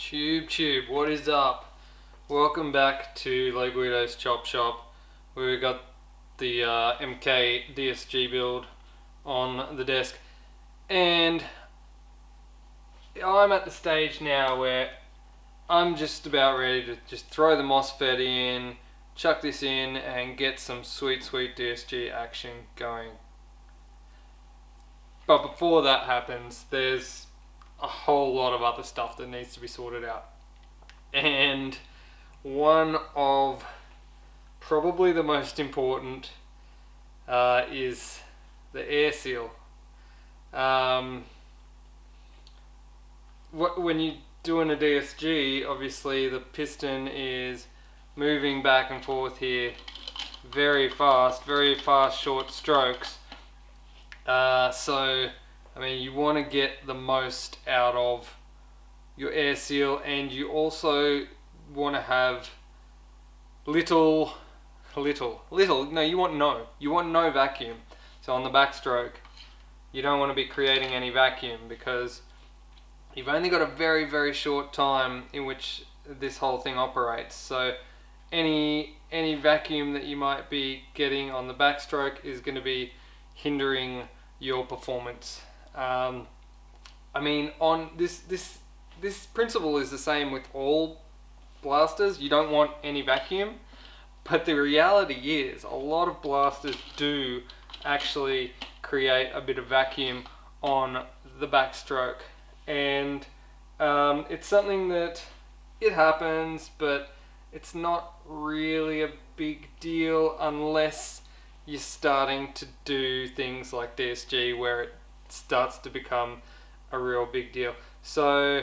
Tube, what is up? Welcome back to Leg Guido's Chop Shop, where we got the MK DSG build on the desk, and I'm at the stage now where I'm just about ready to just throw the MOSFET in, chuck this in, and get some sweet DSG action going. But before that happens, there's a whole lot of other stuff that needs to be sorted out. And one of probably the most important is the air seal. When you're doing a DSG, obviously the piston is moving back and forth here very fast short strokes. So I mean, you want to get the most out of your air seal, and you also want to have you want no vacuum. So on the backstroke, you don't want to be creating any vacuum, because you've only got a very short time in which this whole thing operates. So any vacuum that you might be getting on the backstroke is going to be hindering your performance. I mean, on this principle is the same with all blasters. You don't want any vacuum, but the reality is a lot of blasters do actually create a bit of vacuum on the backstroke, and it's something that it happens, but it's not really a big deal unless you're starting to do things like DSG, where it starts to become a real big deal. So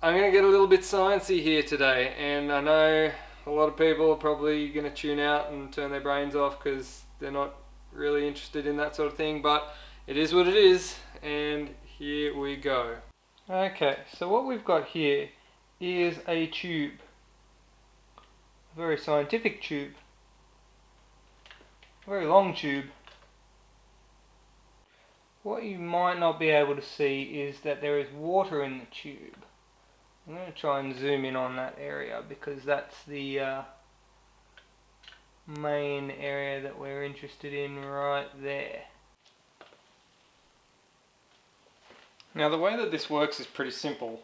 I'm going to get a little bit sciencey here today, and I know a lot of people are probably going to tune out and turn their brains off because they're not really interested in that sort of thing, but it is what it is, and here we go. Okay, so what we've got here is a tube, a very scientific tube, a very long tube. What you might not be able to see is that there is water in the tube. I'm going to try and zoom in on that area because that's the main area that we're interested in right there. Now the way that this works is pretty simple.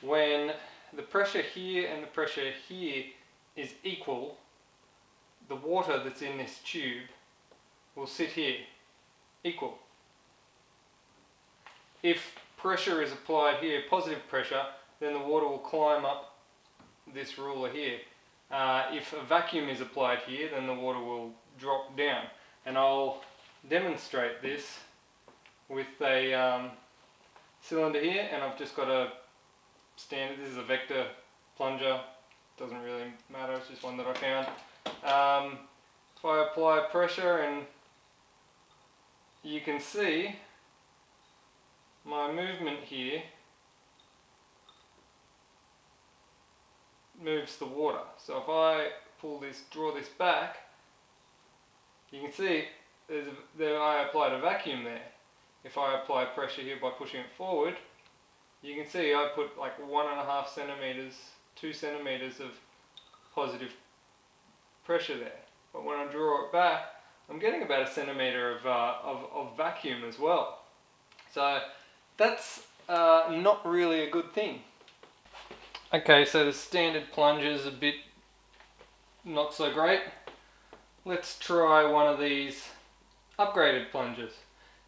When the pressure here and the pressure here is equal, the water that's in this tube will sit here, equal. If pressure is applied here, positive pressure, then the water will climb up this ruler here. If a vacuum is applied here, then the water will drop down. And I'll demonstrate this with a cylinder here, and I've just got a standard, this is a vector plunger, doesn't really matter, it's just one that I found. If I apply pressure, and you can see my movement here moves the water. So if I draw this back, you can see I applied a vacuum there. If I apply pressure here by pushing it forward, you can see I put like 1.5 centimeters, 2 centimeters of positive pressure there. But when I draw it back, I'm getting about 1 centimeter of vacuum as well. So that's not really a good thing. Okay, so the standard plunger is a bit not so great. Let's try one of these upgraded plungers.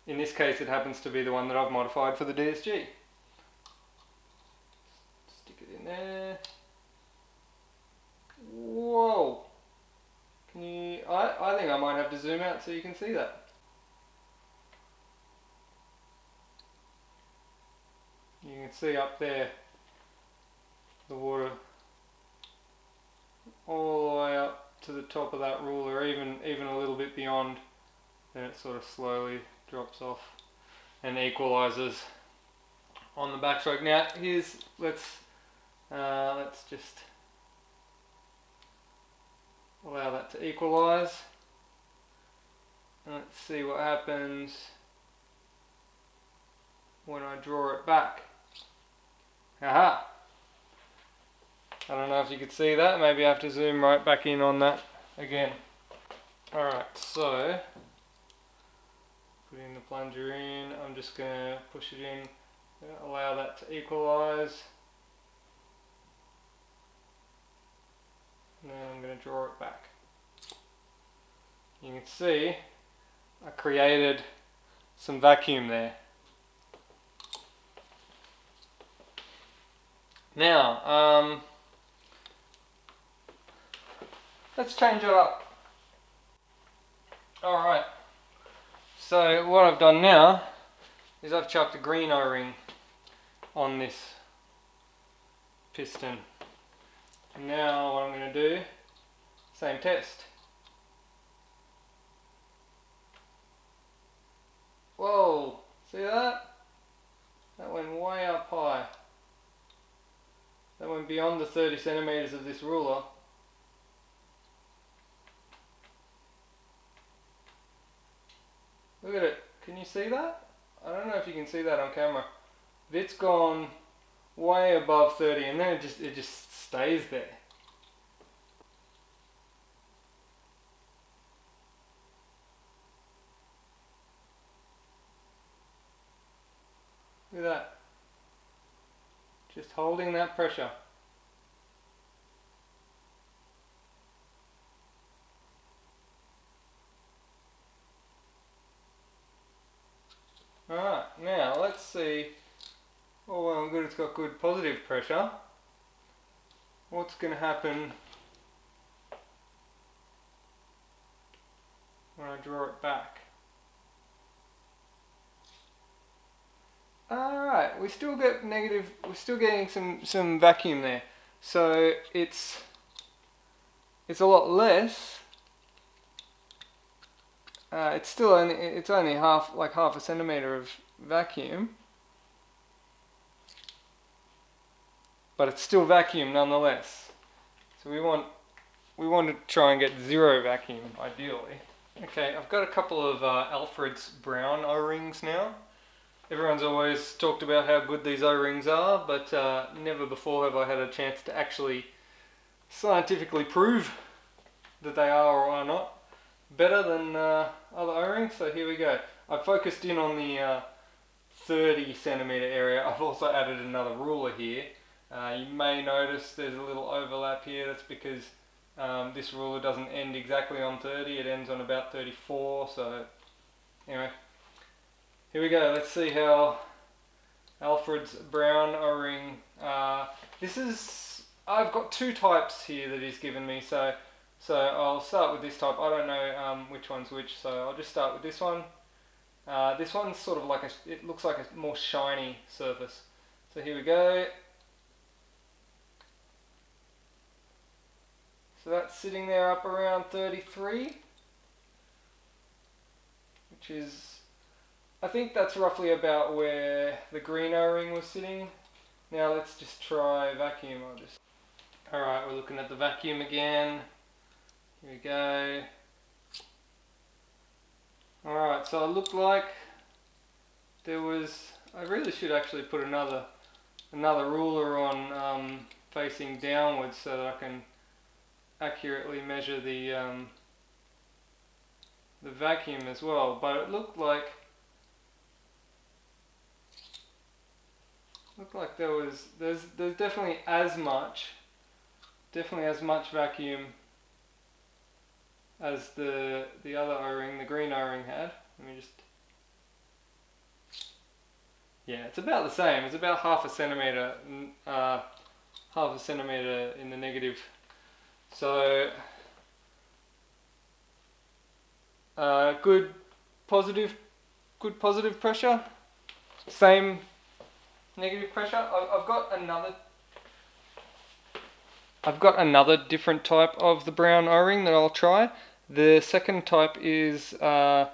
In this case, it happens to be the one that I've modified for the DSG. Stick it in there. Whoa! I think I might have to zoom out so you can see that. You can see up there the water all the way up to the top of that ruler, even a little bit beyond, then it sort of slowly drops off and equalizes on the backstroke. Now let's just allow that to equalize. Let's see what happens when I draw it back. Aha! I don't know if you could see that. Maybe I have to zoom right back in on that again. Alright, so putting the plunger in, I'm just going to push it in, allow that to equalise, and then I'm going to draw it back. You can see I created some vacuum there. Now, let's change it up. Alright, so what I've done now is I've chucked a green O-ring on this piston. And now what I'm going to do, same test. Whoa, see that? That went way up high. That went beyond the 30 centimeters of this ruler. Look at it, can you see that? I don't know if you can see that on camera. It's gone way above 30 and then it just stays there. Look at that. Just holding that pressure. Alright, now let's see. Oh well, good, it's got good positive pressure. What's going to happen when I draw it back? Alright, we still get negative, we're still getting some vacuum there. So it's a lot less. It's still only half a centimeter of vacuum, but it's still vacuum nonetheless. So we want to try and get zero vacuum ideally. Okay, I've got a couple of Alfred's brown O-rings now. Everyone's always talked about how good these O-rings are, but never before have I had a chance to actually scientifically prove that they are or are not better than other O-rings. So here we go. I've focused in on the 30 centimeter area. I've also added another ruler here. You may notice there's a little overlap here. That's because this ruler doesn't end exactly on 30, it ends on about 34. So anyway, here we go. Let's see how Alfred's brown O-ring. I've got two types here that he's given me. So I'll start with this type. I don't know which one's which, so I'll just start with this one. This one's sort of like it looks like a more shiny surface. So here we go. So that's sitting there up around 33, which is, I think that's roughly about where the green O-ring was sitting. Now let's just try vacuum. Alright, we're looking at the vacuum again. Here we go. Alright, so it looked like there was, I really should actually put another ruler on facing downwards so that I can accurately measure the vacuum as well, but it looked like there's definitely as much vacuum as the other O-ring, the green O-ring had. Let me just, yeah, it's about the same. It's about half a centimeter in the negative. So good positive pressure, same negative pressure. I've got another different type of the brown O-ring that I'll try. The second type is the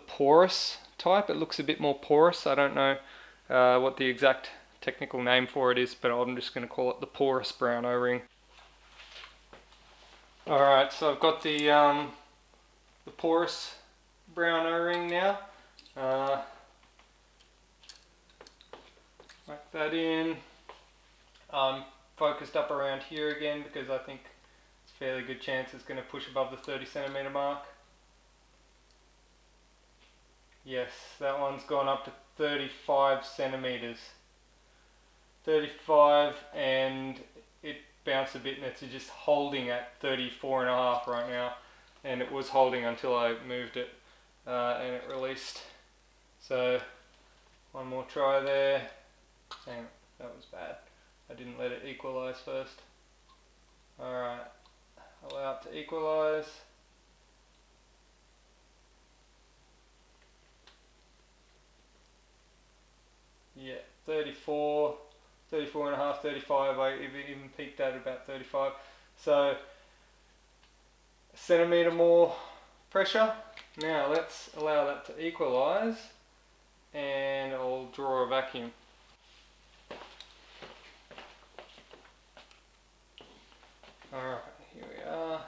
porous type. It looks a bit more porous. I don't know what the exact technical name for it is, but I'm just going to call it the porous brown O-ring. Alright, so I've got the porous brown O-ring now. Whack that in. I'm focused up around here again because I think it's a fairly good chance it's going to push above the 30 centimeter mark. Yes, that one's gone up to 35 centimeters. 35, and it bounced a bit, and it's just holding at 34.5 right now, and it was holding until I moved it and it released. So one more try there. Hang on, that was bad. I didn't let it equalize first. Alright, allow it to equalize. Yeah, 34, 34.5, 35, I even peaked at about 35. So, a centimetre more pressure. Now let's allow that to equalise, and I'll draw a vacuum. Alright, here we are.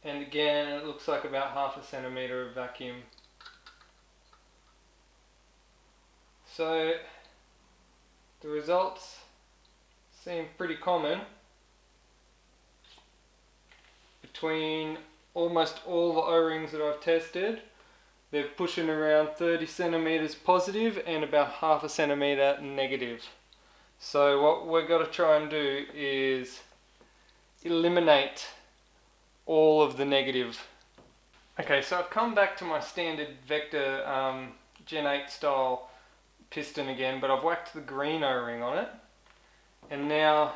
And again, it looks like about half a centimetre of vacuum. So the results seem pretty common between almost all the O-rings that I've tested. They're pushing around 30 centimetres positive and about half a centimetre negative. So what we've got to try and do is eliminate all of the negative. Okay, so I've come back to my standard Vector Gen 8 style piston again, but I've whacked the green O-ring on it, and now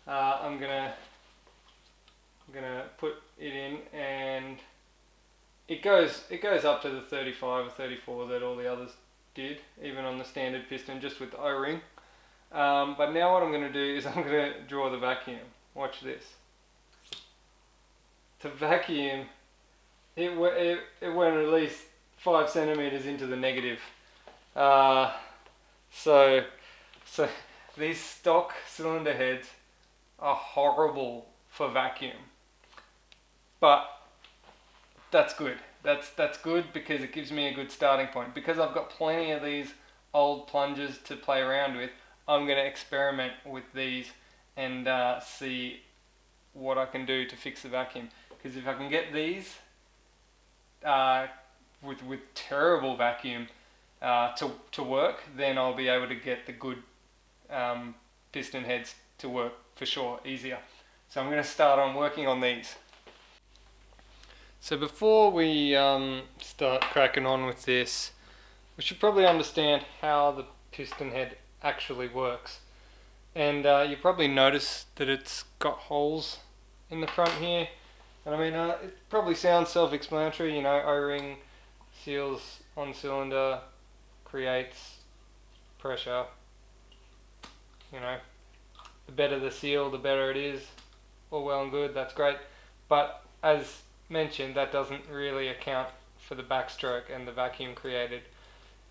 I'm gonna put it in, and it goes up to the 35 or 34 that all the others did, even on the standard piston, just with the O-ring. But now what I'm going to do is I'm going to draw the vacuum. Watch this. To vacuum, it went at least 5 centimeters into the negative. So these stock cylinder heads are horrible for vacuum, but that's good. That's good because it gives me a good starting point. Because I've got plenty of these old plungers to play around with, I'm going to experiment with these and see what I can do to fix the vacuum. Because if I can get these with terrible vacuum to work, then I'll be able to get the good piston heads to work for sure, easier. So I'm going to start on working on these. So before we start cracking on with this, we should probably understand how the piston head actually works. And you probably notice that it's got holes in the front here. And I mean, it probably sounds self-explanatory, you know, O-ring seals on cylinder, creates pressure. You know, the better the seal, the better it is. All well and good, that's great. But as mentioned, that doesn't really account for the backstroke and the vacuum created.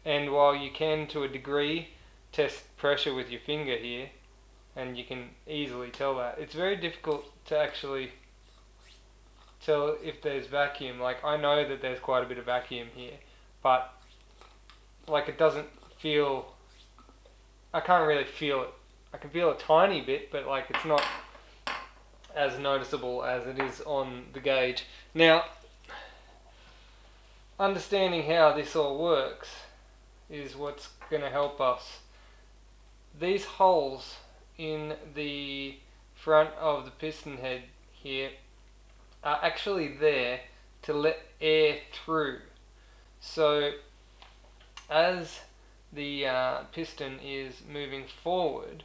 And while you can, to a degree, test pressure with your finger here, and you can easily tell that, it's very difficult to actually tell if there's vacuum. Like, I know that there's quite a bit of vacuum here, but like, it doesn't feel, I can't really feel it. I can feel a tiny bit, but like, it's not as noticeable as it is on the gauge. Now, understanding how this all works is what's going to help us. These holes in the front of the piston head here are actually there to let air through. So as the piston is moving forward,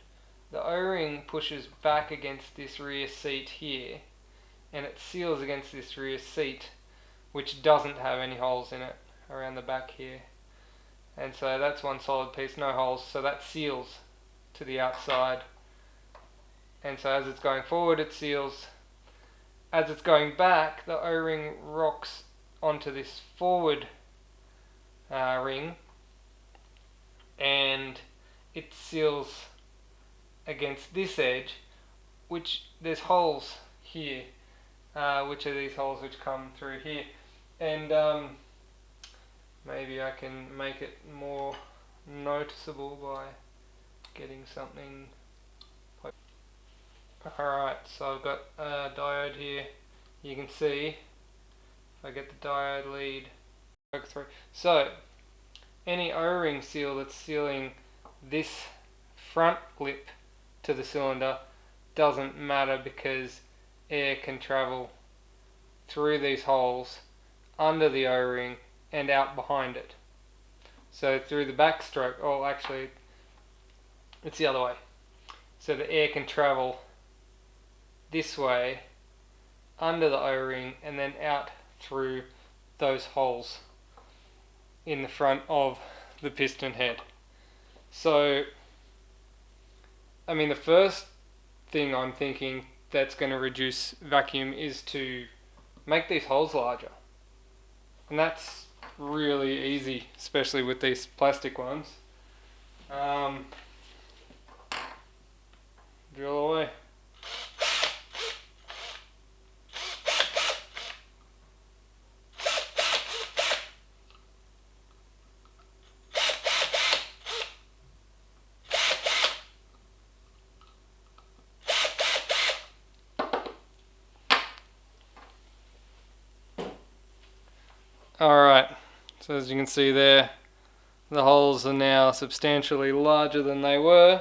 the O-ring pushes back against this rear seat here, and it seals against this rear seat, which doesn't have any holes in it around the back here. And so that's one solid piece, no holes, so that seals to the outside. And so as it's going forward, it seals. As it's going back, the O-ring rocks onto this forward ring, and it seals against this edge, which there's holes here, which are these holes which come through here. And maybe I can make it more noticeable by getting something. Alright, so I've got a diode here. You can see if I get the diode lead work through. So any O-ring seal that's sealing this front lip to the cylinder doesn't matter because air can travel through these holes under the O-ring and out behind it. So through the backstroke, oh actually it's the other way. So the air can travel this way under the O-ring and then out through those holes in the front of the piston head. So I mean, the first thing I'm thinking that's going to reduce vacuum is to make these holes larger, and that's really easy, especially with these plastic ones. Drill away. Alright, so as you can see there, the holes are now substantially larger than they were.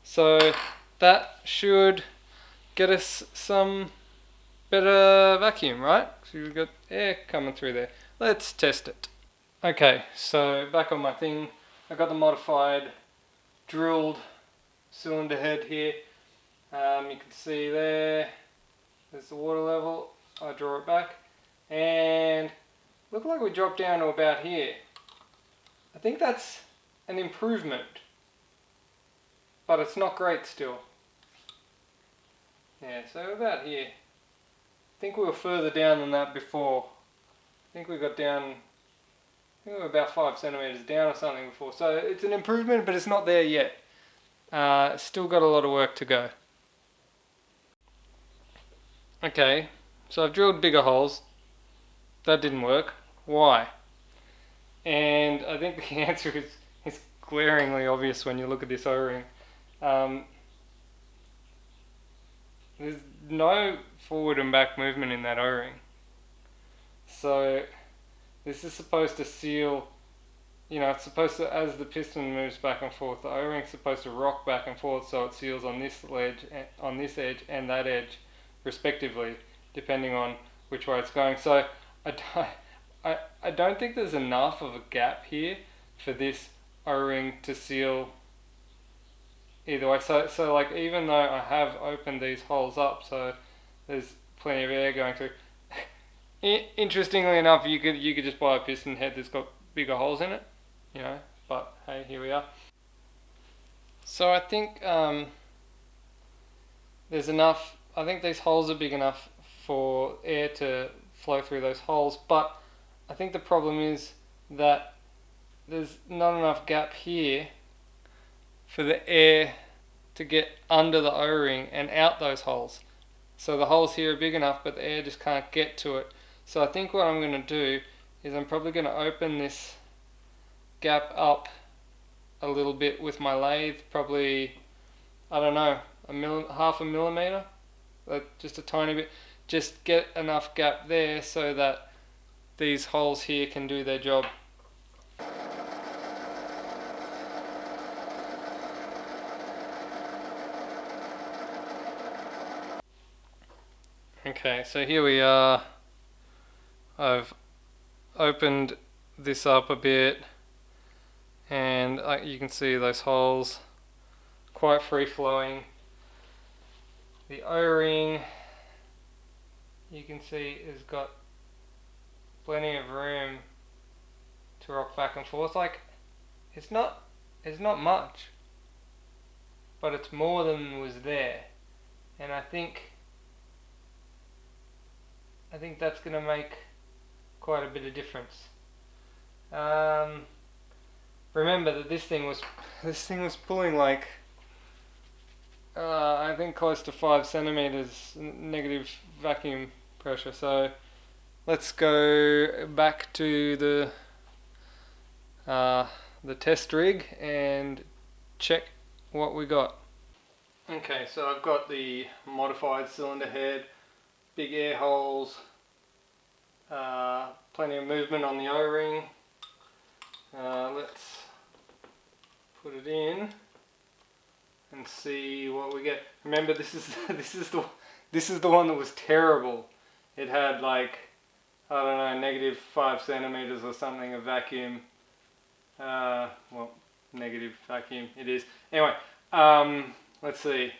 So that should get us some better vacuum, right? So we've got air coming through there. Let's test it. Okay, so back on my thing, I got the modified drilled cylinder head here. You can see there's the water level. I draw it back and look like we dropped down to about here. I think that's an improvement, but it's not great still. Yeah, so about here. I think we were further down than that before. I think we got down, I think we were about 5 centimeters down or something before. So it's an improvement, but it's not there yet. Still got a lot of work to go. Okay, so I've drilled bigger holes. That didn't work. Why? And I think the answer is glaringly obvious when you look at this O-ring. There's no forward and back movement in that O-ring. So this is supposed to seal, you know, it's supposed to, as the piston moves back and forth, the O-ring's supposed to rock back and forth so it seals on this edge and that edge respectively, depending on which way it's going. So I don't think there's enough of a gap here for this O-ring to seal either way. So like, even though I have opened these holes up, so there's plenty of air going through. Interestingly enough, you could just buy a piston head that's got bigger holes in it, you know. But hey, here we are. So I think there's enough. I think these holes are big enough for air to flow through those holes, but I think the problem is that there's not enough gap here for the air to get under the O-ring and out those holes. So the holes here are big enough, but the air just can't get to it. So I think what I'm going to do is I'm probably going to open this gap up a little bit with my lathe, probably, I don't know, half a millimeter, just a tiny bit. Just get enough gap there so that these holes here can do their job. Okay, so here we are. I've opened this up a bit and you can see those holes quite free flowing. The O-ring, you can see, has got plenty of room to rock back and forth. Like, it's not much, but it's more than was there, and I think that's going to make quite a bit of difference. Remember that this thing was pulling like I think close to 5 centimeters negative vacuum pressure. So let's go back to the the test rig and check what we got. Okay, so I've got the modified cylinder head, big air holes, plenty of movement on the O-ring. Let's put it in and see what we get. Remember, this is this is the one that was terrible. It had like, I don't know, -5 centimeters or something of vacuum. Well, negative vacuum it is. Anyway, let's see.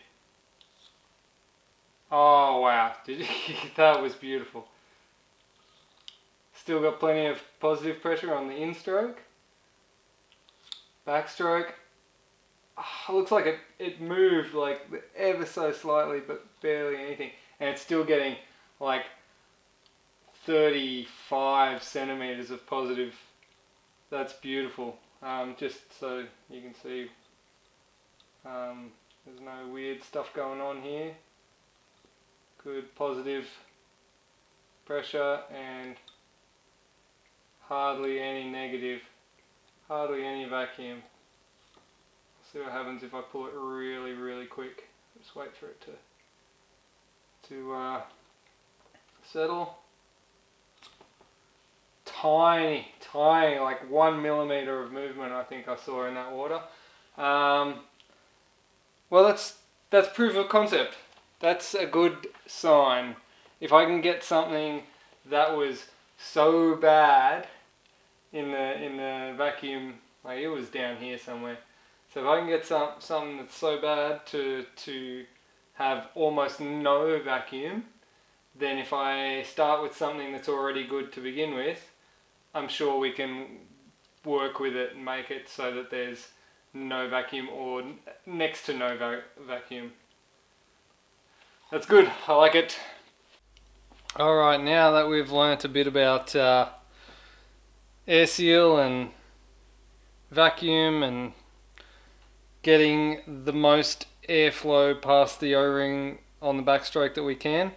Oh wow, that was beautiful. Still got plenty of positive pressure on the in-stroke. Backstroke. Oh, looks like it moved like ever so slightly, but barely anything. And it's still getting like 35 centimeters of positive. That's beautiful. Just so you can see, there's no weird stuff going on here. Good positive pressure and hardly any negative, hardly any vacuum. See what happens if I pull it really, really quick. Just wait for it to settle. Tiny, like 1 millimeter of movement I think I saw in that water. Well, that's proof of concept. That's a good sign. If I can get something that was so bad in the vacuum, like it was down here somewhere. So if I can get something that's so bad to have almost no vacuum, then if I start with something that's already good to begin with, I'm sure we can work with it and make it so that there's no vacuum or next to no vacuum. That's good, I like it. Alright, now that we've learnt a bit about air seal and vacuum and getting the most airflow past the O-ring on the backstroke that we can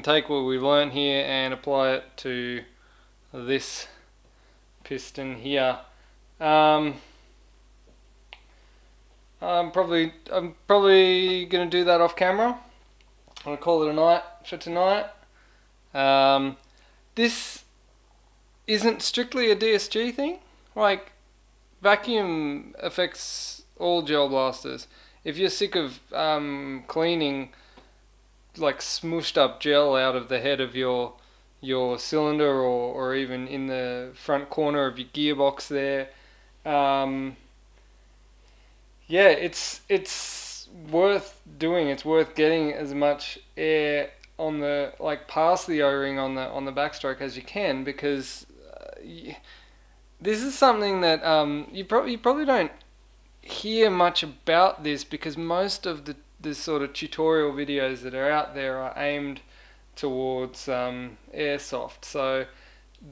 take what we've learnt here and apply it to this piston here. I'm probably going to do that off camera. I'm going to call it a night for tonight. This isn't strictly a DSG thing. Like, vacuum affects all gel blasters. If you're sick of cleaning like smooshed up gel out of the head of your cylinder or even in the front corner of your gearbox there, yeah, it's worth doing. It's worth getting as much air on the past the O-ring on the backstroke as you can, because this is something that you probably don't hear much about this, because most of the sort of tutorial videos that are out there are aimed towards airsoft, so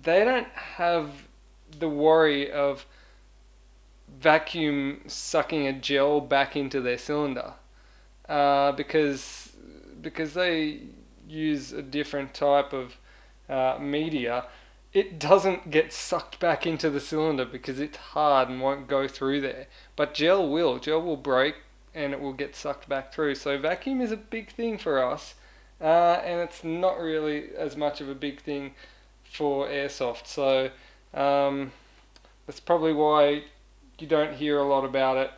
they don't have the worry of vacuum sucking a gel back into their cylinder, because they use a different type of media. It doesn't get sucked back into the cylinder because it's hard and won't go through there, but gel will break and it will get sucked back through. So vacuum is a big thing for us, and it's not really as much of a big thing for airsoft. So that's probably why you don't hear a lot about it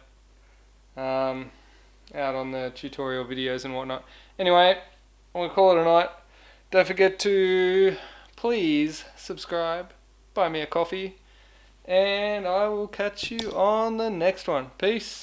out on the tutorial videos and whatnot. Anyway, I'm going to call it a night. Don't forget to please subscribe, buy me a coffee, and I will catch you on the next one. Peace.